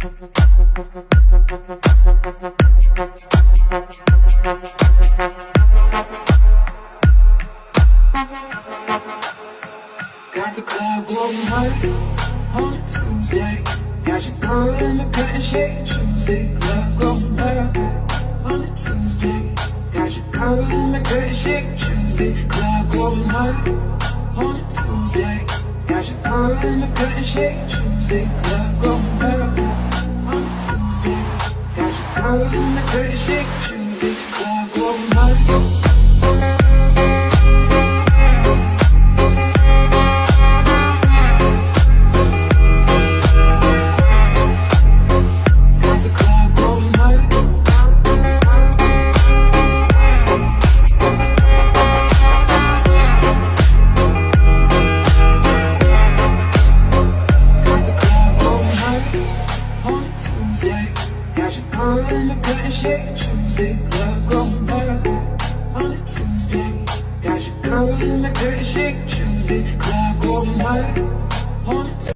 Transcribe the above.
Got the club going hard on a Tuesday. Got your girl in the cutting shade Tuesday. Club going hard on a Tuesday. Got your girl in the cutting shade Tuesday. Club going hard on a Tuesday. Got your girl in the cutting shade Tuesday. Club going hard on a Tuesday. Got your girl in the cutting shade Tuesday. Club going hard. Got your girl in the cutting shade Tuesday. Club going hard on a Tuesday. Got your girl in the cutting shade Tuesday. Club going hard on a Tuesday.